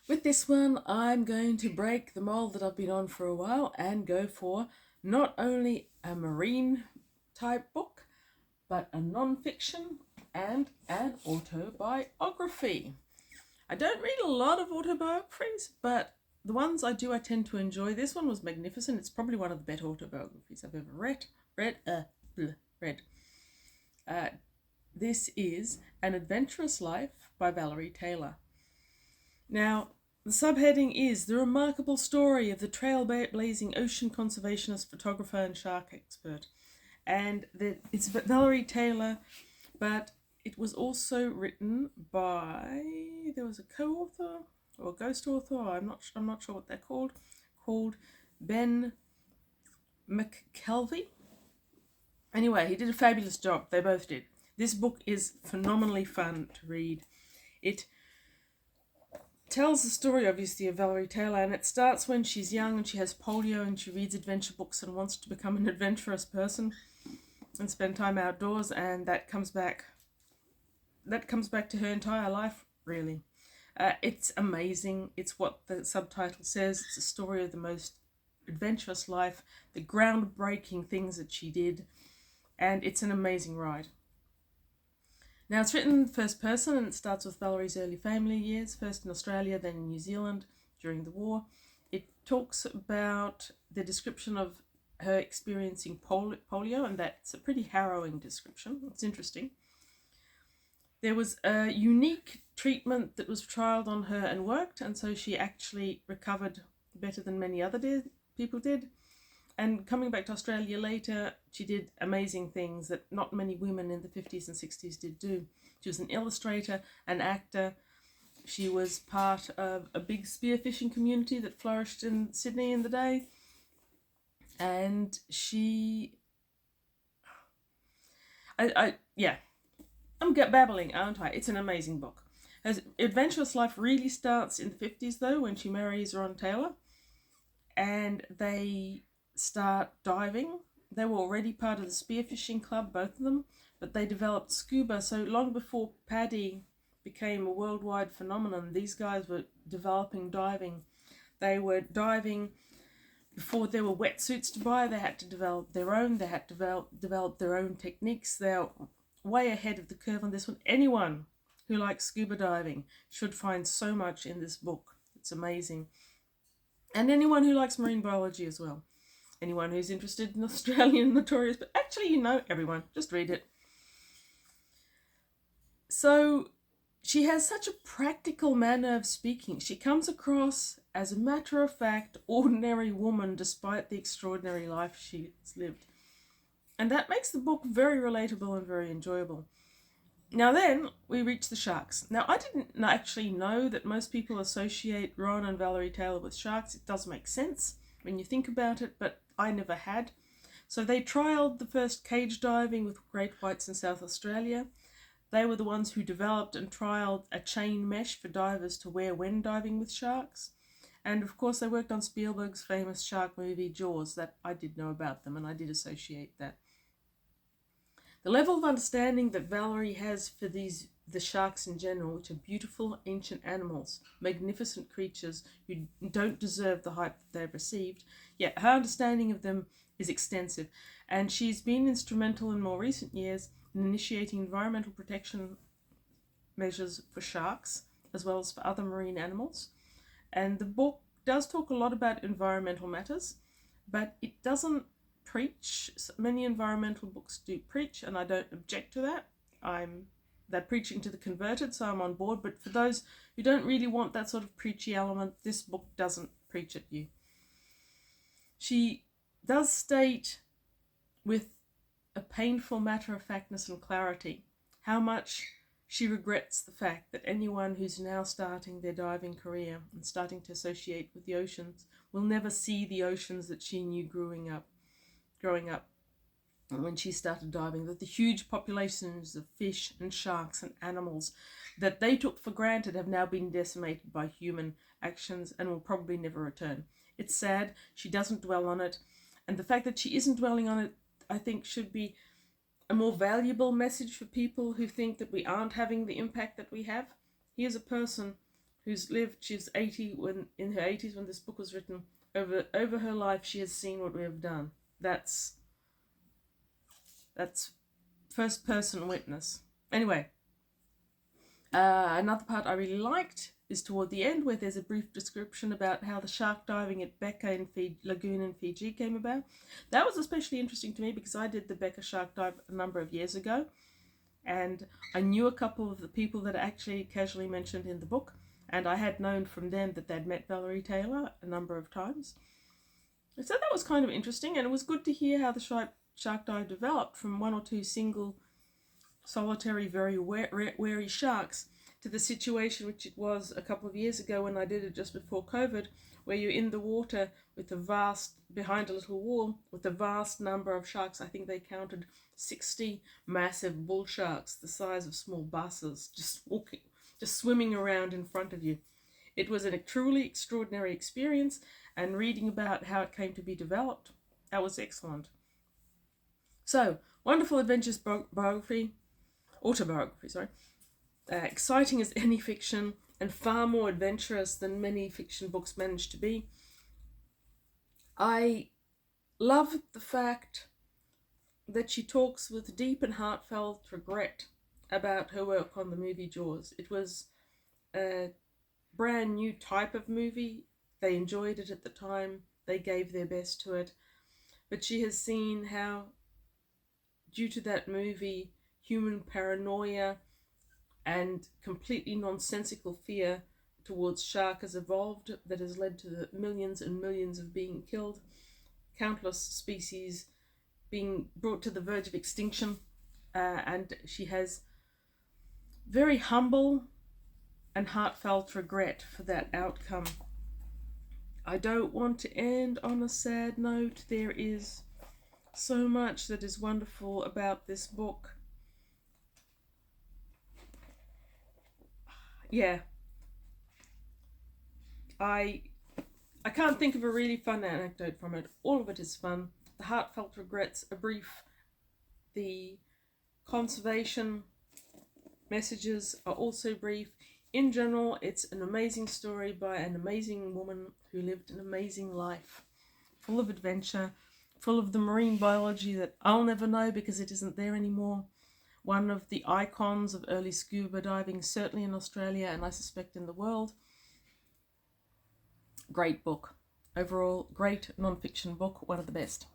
With this one, I'm going to break the mold that I've been on for a while and go for not only a marine type book, but a non-fiction and an autobiography. I don't read a lot of autobiographies, but the ones I do, I tend to enjoy. This one was magnificent. It's probably one of the better autobiographies I've ever read. This is An Adventurous Life by Valerie Taylor. Now, the subheading is The Remarkable Story of the Trailblazing Ocean Conservationist, Photographer and Shark Expert. And it's Valerie Taylor, but it was also written by, there was a co-author or a ghost author, I'm not sure what they're called Ben McKelvey. Anyway, he did a fabulous job. They both did. This book is phenomenally fun to read. It tells the story, obviously, of Valerie Taylor, and it starts when she's young and she has polio and she reads adventure books and wants to become an adventurous person and spend time outdoors, and that comes back to her entire life, really. It's amazing. It's what the subtitle says. It's a story of the most adventurous life, the groundbreaking things that she did, and it's an amazing ride. Now, it's written first person, and it starts with Valerie's early family years, first in Australia, then in New Zealand during the war. It talks about the description of her experiencing polio, and that's a pretty harrowing description. It's interesting. There was a unique treatment that was trialled on her and worked, and so she actually recovered better than many other people did. And coming back to Australia later, she did amazing things that not many women in the 50s and 60s did do. She was an illustrator, an actor. She was part of a big spearfishing community that flourished in Sydney in the day. And I'm babbling, aren't I? It's an amazing book. Her adventurous life really starts in the 50s, though, when she marries Ron Taylor. And they start diving. They were already part of the spearfishing club, both of them, but they developed scuba. So long before PADI became a worldwide phenomenon, these guys were developing diving. They were diving before there were wetsuits to buy. They had to develop their own. They had to develop their own techniques. They're way ahead of the curve on this one. Anyone who likes scuba diving should find so much in this book. It's amazing. And anyone who likes marine biology as well. Anyone who's interested in Australian notorious, but actually, everyone, just read it. So she has such a practical manner of speaking. She comes across as a matter-of-fact, ordinary woman despite the extraordinary life she's lived. And that makes the book very relatable and very enjoyable. Now then, we reach the sharks. Now, I didn't actually know that most people associate Ron and Valerie Taylor with sharks. It does make sense when you think about it, but I never had. So they trialled the first cage diving with great whites in South Australia. They were the ones who developed and trialled a chain mesh for divers to wear when diving with sharks. And of course, they worked on Spielberg's famous shark movie, Jaws. That I did know about them, and I did associate that. The level of understanding that Valerie has for the sharks in general, which are beautiful ancient animals, magnificent creatures who don't deserve the hype that they've received, yet her understanding of them is extensive. And she's been instrumental in more recent years in initiating environmental protection measures for sharks, as well as for other marine animals. And the book does talk a lot about environmental matters, but it doesn't preach. Many environmental books do preach, and I don't object to that. They're preaching to the converted, so I'm on board. But for those who don't really want that sort of preachy element, this book doesn't preach at you. She does state with a painful matter-of-factness and clarity how much she regrets the fact that anyone who's now starting their diving career and starting to associate with the oceans will never see the oceans that she knew growing up when she started diving, that the huge populations of fish and sharks and animals that they took for granted have now been decimated by human actions and will probably never return. It's sad. She doesn't dwell on it. And the fact that she isn't dwelling on it, I think, should be a more valuable message for people who think that we aren't having the impact that we have. Here's a person who's lived, she's 80 when in her 80s when this book was written. Over her life, she has seen what we have done. That's first person witness. Anyway, another part I really liked is toward the end, where there's a brief description about how the shark diving at Becca Lagoon in Fiji came about. That was especially interesting to me because I did the Becca shark dive a number of years ago, and I knew a couple of the people that are actually casually mentioned in the book, and I had known from them that they'd met Valerie Taylor a number of times. So that was kind of interesting, and it was good to hear how the shark dive developed from one or two single, solitary, very wary sharks to the situation which it was a couple of years ago when I did it just before COVID, where you're in the water with behind a little wall with a vast number of sharks. I think they counted 60 massive bull sharks the size of small buses just swimming around in front of you. It was a truly extraordinary experience, and reading about how it came to be developed, that was excellent. So, wonderful adventures autobiography, sorry. Exciting as any fiction, and far more adventurous than many fiction books manage to be. I love the fact that she talks with deep and heartfelt regret about her work on the movie Jaws. It was a brand new type of movie. They enjoyed it at the time. They gave their best to it. But she has seen how, due to that movie, human paranoia and completely nonsensical fear towards shark has evolved, that has led to the millions and millions of being killed, countless species being brought to the verge of extinction, and she has very humble and heartfelt regret for that outcome. I don't want to end on a sad note. There is so much that is wonderful about this book. Yeah. I can't think of a really fun anecdote from it. All of it is fun. The heartfelt regrets are brief. The conservation messages are also brief. In general, it's an amazing story by an amazing woman who lived an amazing life, full of adventure, full of the marine biology that I'll never know because it isn't there anymore. One of the icons of early scuba diving, certainly in Australia and I suspect in the world. Great book. Overall, great non-fiction book, one of the best.